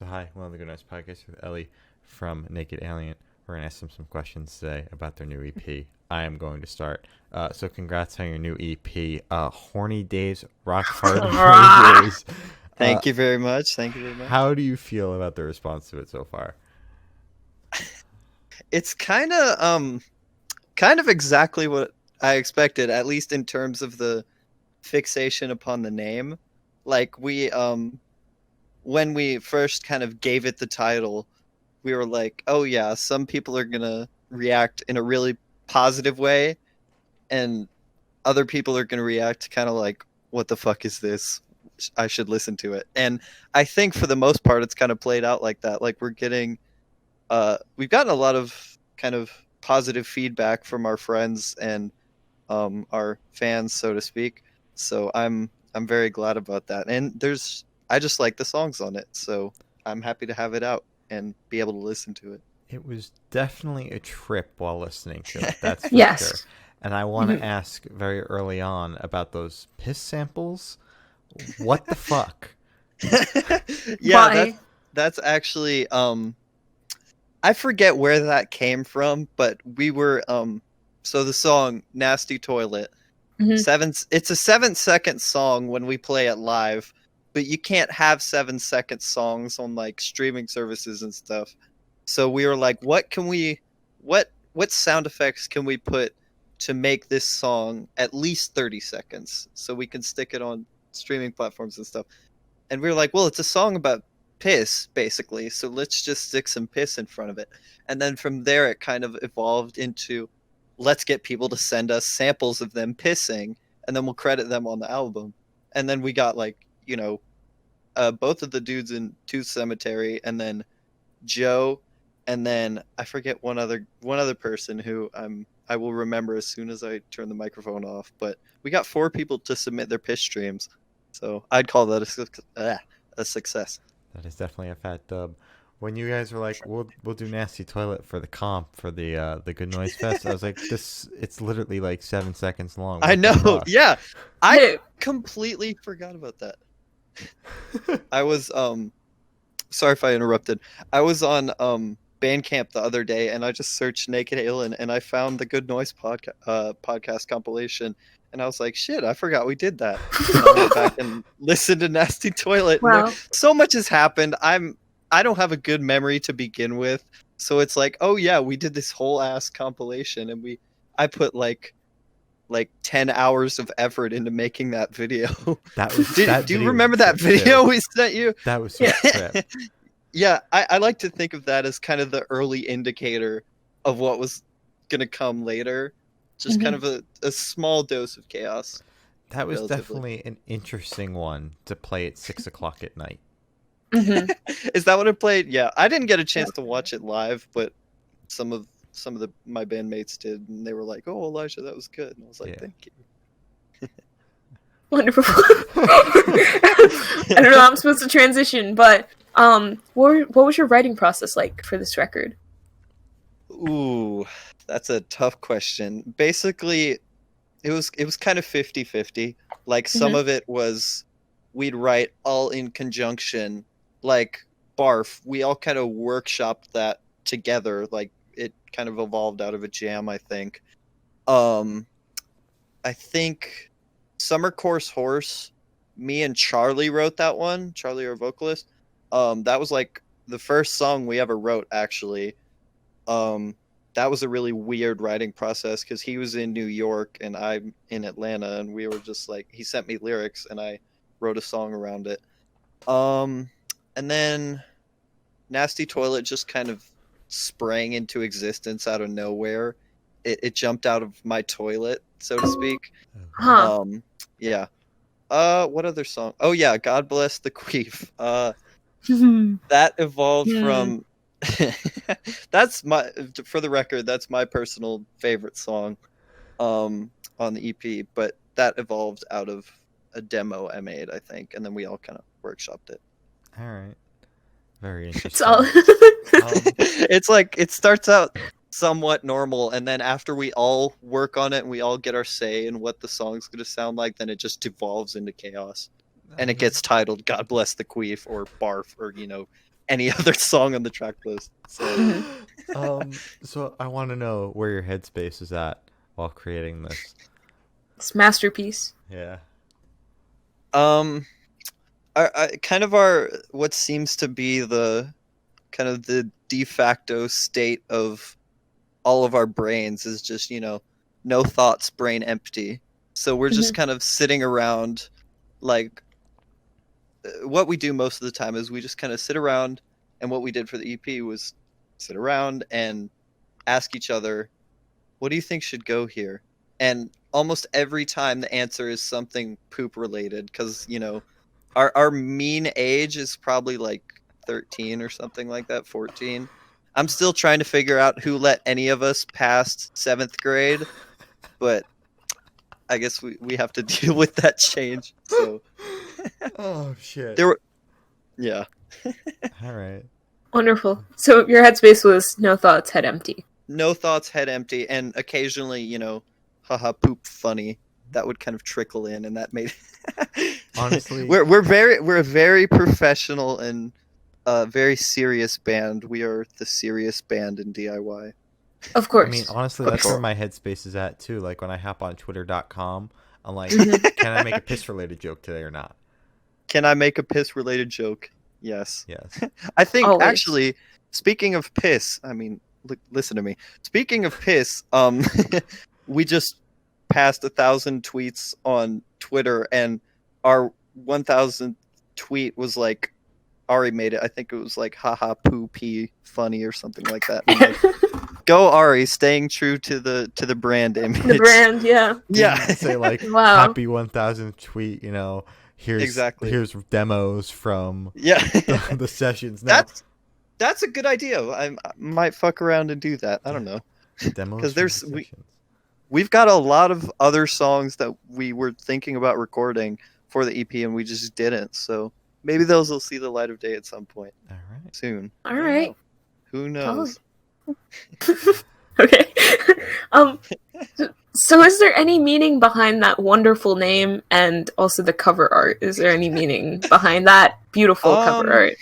So hi, one of the Good Nights podcast with Ellie from Nakid Ailen. We're going to ask them some questions today about their new EP. I am going to start. So congrats on your new EP, Horny Days, Rock Hard Years. Thank you very much. Thank you very much. How do you feel about the response to it so far? It's kind of exactly what I expected, at least in terms of the fixation upon the name. Like when we first kind of gave it the title, we were like, "Oh yeah, some people are going to react in a really positive way and other people are going to react kind of like, what the fuck is this? I should listen to it." And I think for the most part it's kind of played out like that. Like we've gotten a lot of kind of positive feedback from our friends and our fans, so to speak. So I'm very glad about that. And I just like the songs on it, so I'm happy to have it out and be able to listen to it. It was definitely a trip while listening to it, that's for Yes. sure. And I want to ask very early on about those piss samples. What the fuck? Yeah, Why? that's actually I forget where that came from, but we were so the song Nasty Toilet. It's a 7-second song when we play it live, but you can't have 7-second songs on like streaming services and stuff. So we were like, what sound effects can we put to make this song at least 30 seconds so we can stick it on streaming platforms and stuff. And we were like, well, it's a song about piss, basically, so let's just stick some piss in front of it. And then from there, it kind of evolved into, let's get people to send us samples of them pissing, and then we'll credit them on the album. And then we got, like, both of the dudes in Tooth Cemetery, and then Joe, and then I forget one other person who I will remember as soon as I turn the microphone off. But we got 4 people to submit their piss streams, so I'd call that a success. That is definitely a fat dub. When you guys were like, we'll do Nasty Toilet for the comp for the Good Noise Fest, I was like, it's literally like 7 seconds long. I What the know, fuck? yeah. I completely forgot about that. I was sorry if I interrupted. I was on Bandcamp the other day and I just searched Nakid Ailen and I found the Good Noise podcast compilation. And I was like, shit, I forgot we did that. And I went back and listened to Nasty Toilet. Wow. So much has happened. I don't have a good memory to begin with. So it's like, oh yeah, we did this whole ass compilation and I put like 10 hours of effort into making that video. Do you remember that video we sent you? That was so crap. Yeah, I like to think of that as kind of the early indicator of what was going to come later. Just kind of a small dose of chaos. That was relatively. definitely an interesting one to play at 6 o'clock at night. Is that what it played? Yeah, I didn't get a chance to watch it live, but some of my bandmates did, and they were like, "Oh, Elijah, that was good," and I was like, Yeah. "Thank you." Wonderful. I don't know how I'm supposed to transition, but what was your writing process like for this record? Ooh, that's a tough question. Basically, it was kind of 50-50. Like some of it was we'd write all in conjunction, like Barf. We all kind of workshopped that together. Like it kind of evolved out of a jam, I think. I think Summer Course Horse, me and Charlie wrote that one. Charlie, our vocalist. That was like the first song we ever wrote, actually. That was a really weird writing process because he was in New York and I'm in Atlanta, and we were just like, he sent me lyrics and I wrote a song around it. And then Nasty Toilet just kind of sprang into existence out of nowhere. It jumped out of my toilet, so to speak. Huh. Yeah. What other song? Oh yeah, God Bless the Queef. That evolved from that's for the record, that's my personal favorite song on the EP, but that evolved out of a demo I made, I think, and then we all kind of workshopped it. All right. Very interesting. It's all. It's like it starts out somewhat normal, and then after we all work on it and we all get our say in what the song's going to sound like, then it just devolves into chaos. And it gets titled God Bless the Queef or Barf or, any other song on the track list. So So I want to know where your headspace is at while creating this. It's masterpiece. Yeah. kind of our what seems to be the kind of the de facto state of all of our brains is just, no thoughts, brain empty. So we're just kind of sitting around, like, what we do most of the time is we just kind of sit around, and what we did for the EP was sit around and ask each other, what do you think should go here? And almost every time the answer is something poop related, because, our mean age is probably like 13 or something like that, 14. I'm still trying to figure out who let any of us past 7th grade, but I guess we have to deal with that change. So Oh shit. Yeah. All right. Wonderful. So your headspace was no thoughts, head empty. No thoughts, head empty, and occasionally, haha, poop funny. That would kind of trickle in, and that made Honestly, we're a very professional and very serious band. We are the serious band in DIY. Of course. I mean, honestly, that's where my headspace is at too. Like when I hop on Twitter.com, I'm like, can I make a piss related joke today or not? Can I make a piss related joke? Yes. Yes. I think Always. Actually, speaking of piss, I mean, listen to me. Speaking of piss, we just passed 1,000 tweets on Twitter, and our 1,000th tweet was like, Ari made it. I think it was like, haha, poo pee, funny or something like that. And like, go Ari, staying true to the brand image. The brand, yeah. Yeah. Say like, Wow. happy 1,000th tweet. Here's Exactly. Here's demos from the sessions. Now, That's a good idea. I might fuck around and do that. I don't know. demos Because from the sessions. we've got a lot of other songs that we were thinking about recording for the EP and we just didn't. So maybe those will see the light of day at some point. All right. Soon. All right. Who knows? Okay. So is there any meaning behind that wonderful name and also the cover art? Is there any meaning behind that beautiful cover art?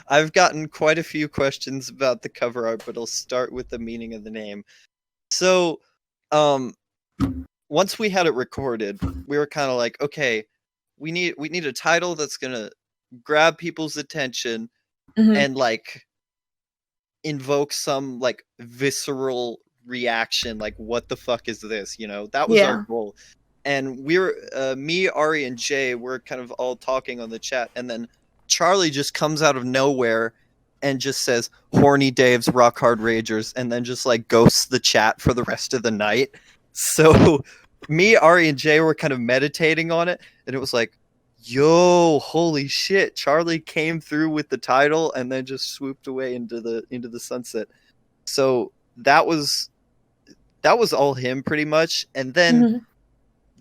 I've gotten quite a few questions about the cover art, but I'll start with the meaning of the name. So, once we had it recorded, we were kind of like, okay, we need a title that's gonna grab people's attention and like invoke some like visceral reaction, like what the fuck is this? That was our goal. And we were me, Ari, and Jay were kind of all talking on the chat, and then Charlie just comes out of nowhere and just says "Horny Dave's Rock Hard Ragers," and then just like ghosts the chat for the rest of the night. So me, Ari, and Jay were kind of meditating on it, and it was like, yo, holy shit, Charlie came through with the title and then just swooped away into the sunset. So that was all him pretty much. And then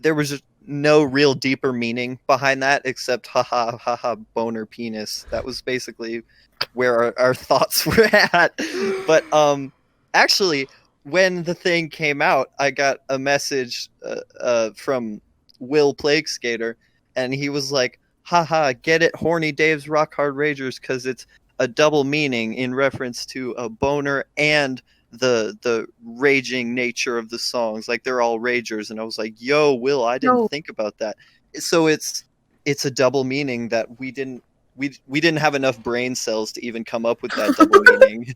there was no real deeper meaning behind that except haha boner penis. That was basically where our thoughts were at. But actually, when the thing came out, I got a message from Will Plague Skater, and he was like, haha, get it, Horny Dave's Rock Hard Ragers, because it's a double meaning in reference to a boner and the raging nature of the songs. Like, they're all ragers. And I was like, yo, Will, I didn't think about that. So it's a double meaning that we didn't have enough brain cells to even come up with that double meaning.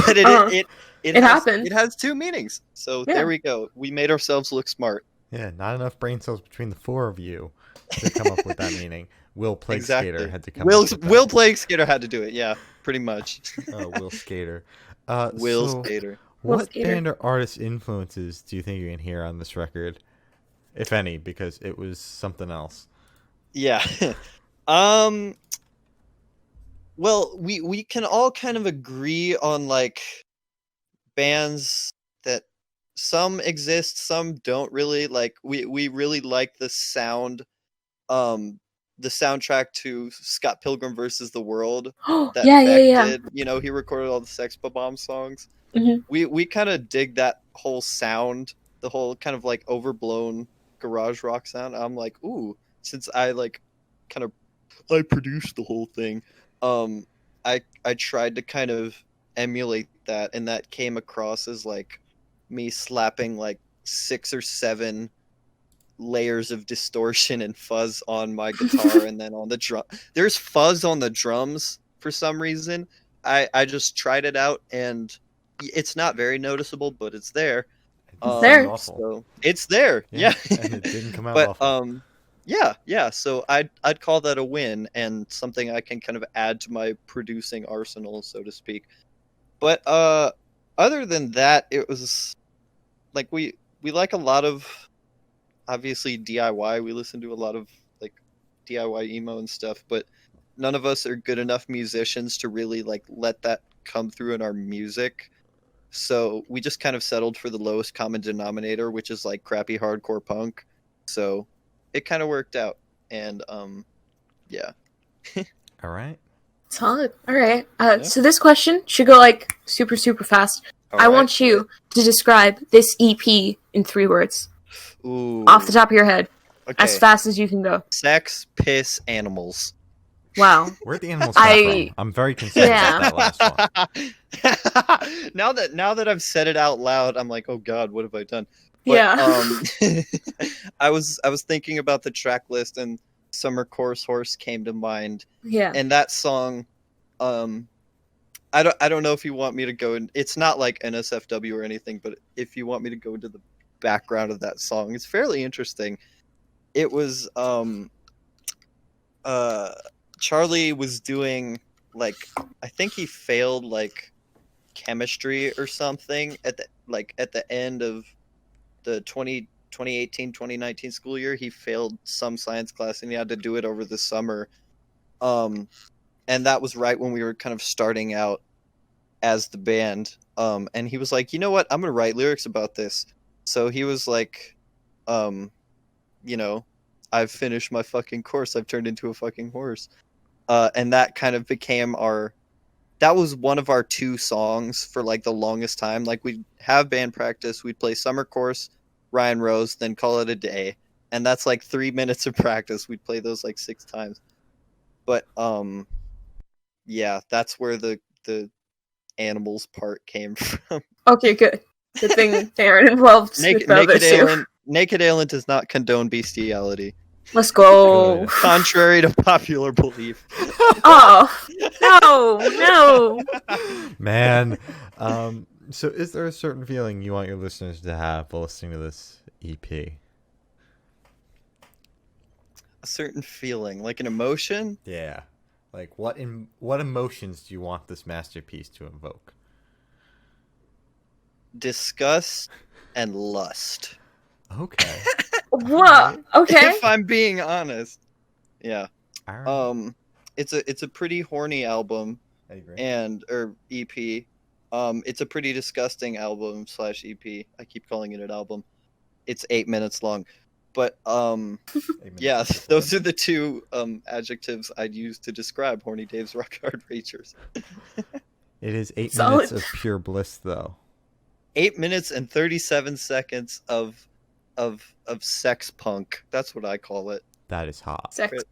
But it happened. It has two meanings. So there we go. We made ourselves look smart. Yeah, not enough brain cells between the four of you to come up with that meaning. Will Plague Skater had to come up with that. Will Plague Skater had to do it, yeah, pretty much. Will Skater. Skater. What band or artist influences do you think you can hear on this record, if any, because it was something else? Yeah. Well, we can all kind of agree on like bands that some exist, some don't really. Like we really like the sound, the soundtrack to Scott Pilgrim versus the World. That Beck did. He recorded all the Sex Bomb songs. We kind of dig that whole sound, the whole kind of like overblown garage rock sound. I'm like, ooh, since I like kind of I produced the whole thing. I tried to kind of emulate that, and that came across as like me slapping like 6 or 7 layers of distortion and fuzz on my guitar, and then on the drum there's fuzz on the drums for some reason. I just tried it out, and it's not very noticeable, but it's there. It's there. Awful. So it's there. Yeah. And it didn't come out But awful. yeah, so I'd call that a win, and something I can kind of add to my producing arsenal, so to speak. But other than that, it was like we like a lot of, obviously, DIY. We listen to a lot of like DIY emo and stuff, but none of us are good enough musicians to really like let that come through in our music. So we just kind of settled for the lowest common denominator, which is like crappy hardcore punk. So it kind of worked out, and yeah. All right. Solid. All right. So this question should go like super, super fast. I want you to describe this EP in 3 words. Ooh. Off the top of your head. Okay. As fast as you can go. Sex, piss, animals. Wow. Where'd the animals come from? I'm very concerned about that last one. Now that I've said it out loud, I'm like, oh god, what have I done? But, Yeah. I was thinking about the track list, and Summer Course Horse came to mind. Yeah. And that song, I don't know if you want me to go in. It's not like NSFW or anything, but if you want me to go into the background of that song, it's fairly interesting. It was Charlie was doing like, I think he failed like chemistry or something at the end of the 2018-2019 school year. He failed some science class, and he had to do it over the summer. And that was right when we were kind of starting out as the band. And he was like, you know what, I'm gonna write lyrics about this. So he was like, you know, I've finished my fucking course, I've turned into a fucking horse. And that kind of became that was one of our 2 songs for like the longest time. Like, we'd have band practice, we'd play Summer Course, Ryan Rose, then call it a day. And that's like 3 minutes of practice. We'd play those like 6 times. But yeah, that's where the animals part came from. Okay, good. Good thing they aren't involved with the other 2. Nakid Ailen does not condone bestiality. Let's go. Contrary to popular belief. Oh, no. Man. So is there a certain feeling you want your listeners to have while listening to this EP? A certain feeling, like an emotion? Yeah. Like what emotions do you want this masterpiece to invoke? Disgust and lust. Okay. What? Okay. If I'm being honest. Yeah. All right. It's a pretty horny album. I agree. Or EP. It's a pretty disgusting album / EP. I keep calling it an album. It's 8 minutes long. But yeah, those are the 2 adjectives I'd use to describe Horny Dave's Rock Hard Ragers. It is 8 Solid. minutes of pure bliss, though. 8 minutes and 37 seconds of sex punk. That's what I call it. That is hot. Sex.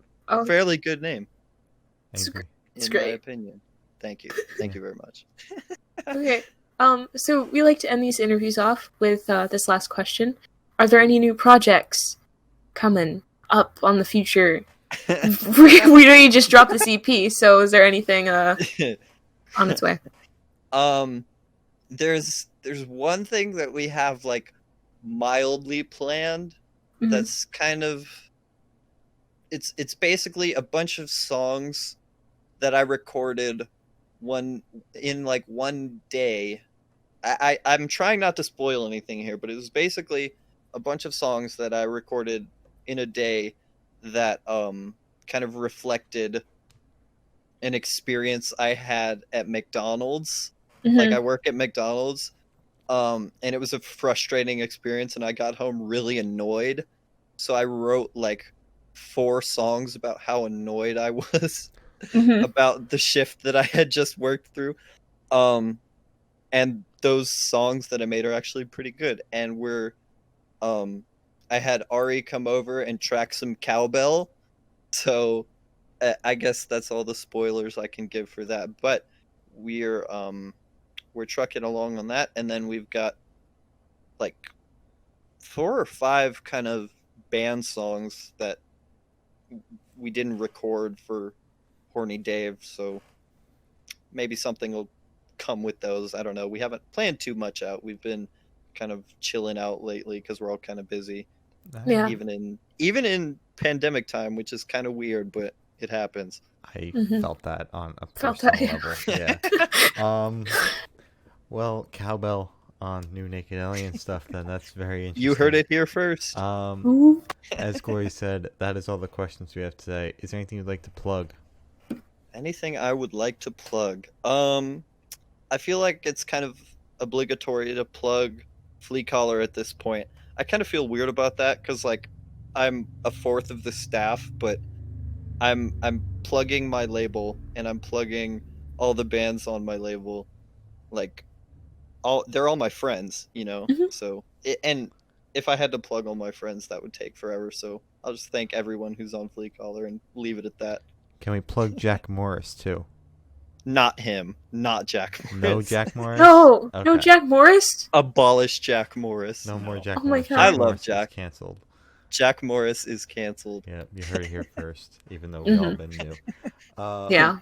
Fairly good name. I agree. It's in great. my opinion. Thank you. Thank you very much. Okay. So we like to end these interviews off with this last question. Are there any new projects coming up on the future? we know you just dropped this EP, so is there anything on its way? There's one thing that we have like mildly planned. Mhm. That's kind of it's basically a bunch of songs that I recorded one day. I'm trying not to spoil anything here, but it was basically a bunch of songs that I recorded in a day that kind of reflected an experience I had at McDonald's. Like, I work at McDonald's, and it was a frustrating experience, and I got home really annoyed. So I wrote like 4 songs about how annoyed I was about the shift that I had just worked through. And those songs that I made are actually pretty good. And I had Ari come over and track some cowbell. So I guess that's all the spoilers I can give for that. But we're trucking along on that, and then we've got like 4 or 5 kind of band songs that we didn't record for Horny Dave, so maybe something will come with those. I don't know. We haven't planned too much out. We've been kind of chilling out lately because we're all kind of busy. Yeah. Even in pandemic time, which is kind of weird, but it happens. I Mhm. felt that on a Felt personal that, yeah. level. Yeah. Well, cowbell on new Naked Alien stuff. Then that's very interesting. You heard it here first. Ooh. As Glory said, that is all the questions we have today. Is there anything you'd like to plug? Anything I would like to plug? I feel like it's kind of obligatory to plug Flea Collar at this point. I kind of feel weird about that because like I'm a fourth of the staff, but I'm plugging my label and I'm plugging all the bands on my label. Like they're all my friends, you know. Mhm. So and if I had to plug all my friends, that would take forever. So I'll just thank everyone who's on Flea Collar and leave it at that. Can we plug Jack Morris too? Not him. Not Jack Morris. No Jack Morris? No, no Okay. Jack Morris. Abolish Jack Morris. No more Jack Oh my Morris. God. Jack I love Morris is Jack. canceled. Jack Morris is canceled. Yeah, you heard it here first, even though we all been new. Yeah.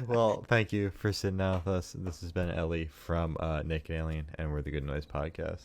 Well, thank you for sitting down with us. This has been Ellie from Naked Alien, and we're the Good Noise Podcast.